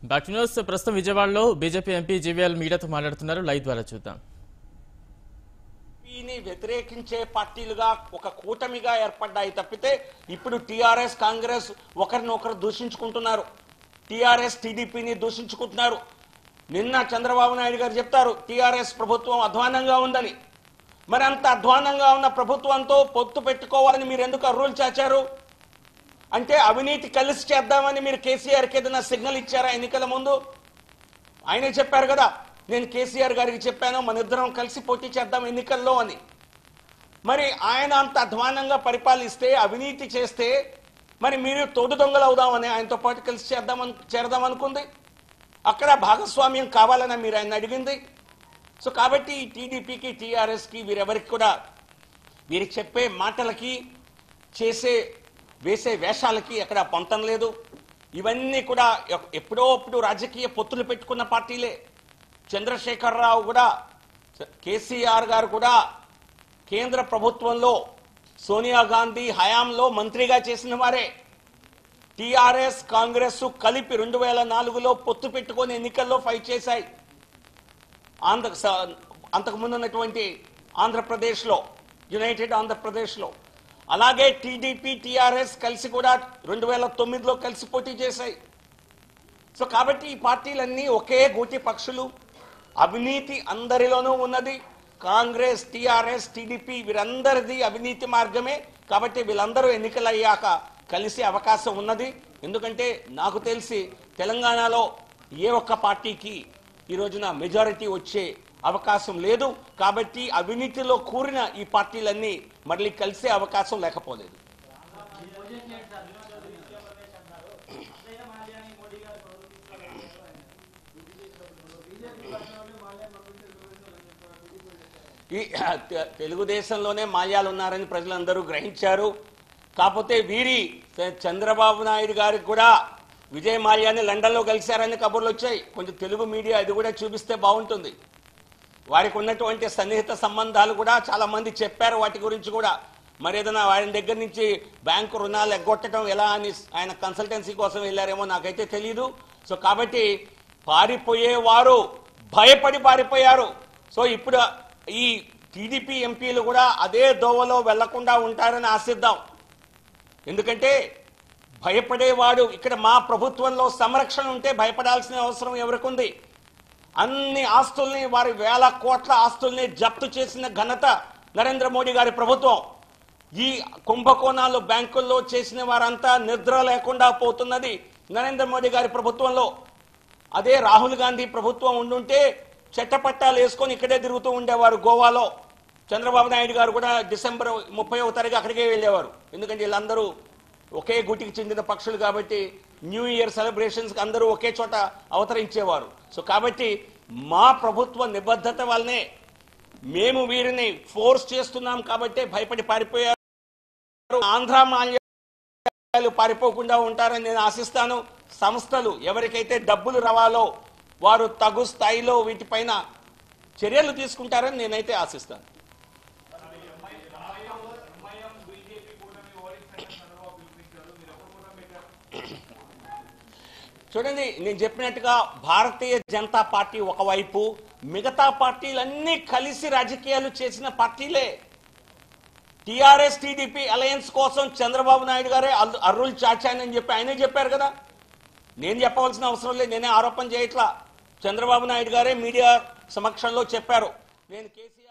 Back news ప్రస్తుతం విజయవాడలో BJP MP GVL మీడియాతో మాట్లాడుతున్నారు. లైవ్ ద్వారా చూద్దాం. ని వ్యతిరేకించే పార్టీలుగా ఒక కూటమిగా ఏర్పడ్డాయి తప్పితే ఇప్పుడు టీఆర్ఎస్ కాంగ్రెస్ ఒకరినొకరు దూషించుకుంటున్నారు. టీఆర్ఎస్ టీడీపీని దూషించుకుంటున్నారు. నిన్న చంద్రబాబు నాయుడు గారు చెప్తారు టీఆర్ఎస్ ప్రభుత్వం అధ్వానంగా ఉందని. మరి అంత అధ్వానంగా ఉన్న ప్రభుత్వంతో పొత్తు పెట్టుకోవాలని మీరు ఎందుకు అర్రులు చాచారు? అంటే అవినీతి కలిసి చేద్దామని మీరు కేసీఆర్కి ఏదైనా సిగ్నల్ ఇచ్చారా ఎన్నికల ముందు? ఆయనే చెప్పారు కదా, నేను కేసీఆర్ గారికి చెప్పాను మన ఇద్దరం కలిసి పోటీ చేద్దాం ఎన్నికల్లో అని. మరి ఆయన అంత అధ్వానంగా పరిపాలిస్తే అవినీతి చేస్తే మరి మీరు తోడు దొంగలు అవుదామని ఆయనతో పాటు కలిసి చేరదాం అనుకుంది. అక్కడ భాగస్వామ్యం కావాలని మీరు ఆయన అడిగింది. సో కాబట్టి టీడీపీకి టీఆర్ఎస్కి వీరెవరికి కూడా వీరు చెప్పే మాటలకి వేసే వేషాలకి ఎక్కడ పొంతం లేదు. ఇవన్నీ కూడా ఎప్పుడో అప్పుడు రాజకీయ పొత్తులు పెట్టుకున్న పార్టీలే. చంద్రశేఖరరావు కూడా కేసీఆర్ గారు కూడా కేంద్ర ప్రభుత్వంలో సోనియా గాంధీ హయాంలో మంత్రిగా చేసిన వారే. టీఆర్ఎస్ కాంగ్రెస్ కలిపి 2004లో పొత్తు పెట్టుకొని ఎన్నికల్లో ఫైట్ చేశాయి. అంతకుముందు ఉన్నటువంటి ఆంధ్రప్రదేశ్లో, యునైటెడ్ ఆంధ్రప్రదేశ్లో. అలాగే టీడీపీ టీఆర్ఎస్ కలిసి కూడా 2009లో కలిసి పోటీ చేశాయి. సో కాబట్టి ఈ పార్టీలన్నీ ఒకే గూటి పక్షులు. అవినీతి అందరిలోనూ ఉన్నది. కాంగ్రెస్, టీఆర్ఎస్, టీడీపీ వీరందరిది అవినీతి మార్గమే. కాబట్టి వీళ్ళందరూ ఎన్నికలయ్యాక కలిసే అవకాశం ఉన్నది. ఎందుకంటే నాకు తెలిసి తెలంగాణలో ఏ ఒక్క పార్టీకి ఈ రోజున మెజారిటీ వచ్చే అవకాశం లేదు. కాబట్టి అవినీతిలో కూరిన ఈ పార్టీలన్నీ మళ్ళీ కలిసే అవకాశం లేకపోలేదు. ఈ తెలుగుదేశంలోనే మాల్యాలు ఉన్నారని ప్రజలందరూ గ్రహించారు. కాకపోతే వీరి చంద్రబాబు నాయుడు గారికి కూడా విజయ్ మాల్యాని లండన్లో కలిశారని కబుర్లు వచ్చాయి. కొంచెం తెలుగు మీడియా ఇది కూడా చూపిస్తే బాగుంటుంది. వారికి ఉన్నటువంటి సన్నిహిత సంబంధాలు కూడా చాలా మంది చెప్పారు. వాటి గురించి కూడా మరి ఏదైనా ఆయన దగ్గర నుంచి బ్యాంకు రుణాలు ఎగ్గొట్టడం ఎలా అని ఆయన కన్సల్టెన్సీ కోసం వెళ్ళారేమో నాకైతే తెలియదు. సో కాబట్టి పారిపోయేవారు భయపడి పారిపోయారు. సో ఇప్పుడు ఈ టీడీపీ ఎంపీలు కూడా అదే దోవలో వెళ్లకుండా ఉంటారని ఆశిద్దాం. ఎందుకంటే భయపడేవాడు ఇక్కడ మా ప్రభుత్వంలో సంరక్షణ ఉంటే భయపడాల్సిన అవసరం ఎవరికుంది? అన్ని ఆస్తుల్ని, వారి వేల కోట్ల ఆస్తుల్ని జప్తు చేసిన ఘనత నరేంద్ర మోడీ గారి ప్రభుత్వం. ఈ కుంభకోణాలు బ్యాంకుల్లో చేసిన వారంతా నిద్ర లేకుండా పోతున్నది నరేంద్ర మోడీ గారి ప్రభుత్వంలో. అదే రాహుల్ గాంధీ ప్రభుత్వం ఉండుంటే చెట్టపట్టాలు వేసుకొని ఇక్కడే తిరుగుతూ ఉండేవారు గోవాలో. చంద్రబాబు నాయుడు గారు కూడా డిసెంబర్ 30వ తారీఖు అక్కడికే వెళ్ళేవారు. ఎందుకంటే వీళ్ళందరూ ఒకే గుటికి చెందిన పక్షులు కాబట్టి న్యూ ఇయర్ సెలబ్రేషన్స్కి అందరూ ఒకే చోట అవతరించేవారు. సో కాబట్టి మా ప్రభుత్వ నిబద్ధత వల్లనే మేము వీరిని ఫోర్స్ చేస్తున్నాం కాబట్టి భయపడి పారిపోయారు. ఆంధ్ర మాల్యాలు పారిపోకుండా ఉంటారని నేను ఆశిస్తాను. సంస్థలు ఎవరికైతే డబ్బులు రావాలో వారు తగు స్థాయిలో వీటిపైన చర్యలు తీసుకుంటారని నేనైతే ఆశిస్తాను. చూడండి, నేను చెప్పినట్టుగా భారతీయ జనతా పార్టీ ఒకవైపు, మిగతా పార్టీలన్నీ కలిసి రాజకీయాలు చేసిన పార్టీలే. టీఆర్ఎస్ టీడీపీ అలయన్స్ కోసం చంద్రబాబు నాయుడు గారే అర్రులు చాచానని చెప్పి ఆయనే చెప్పారు కదా. నేను చెప్పవలసిన అవసరం లేదు, నేనే ఆరోపణ చేయట్లా. చంద్రబాబు నాయుడు గారే మీడియా సమక్షంలో చెప్పారు. నేను కేసీఆర్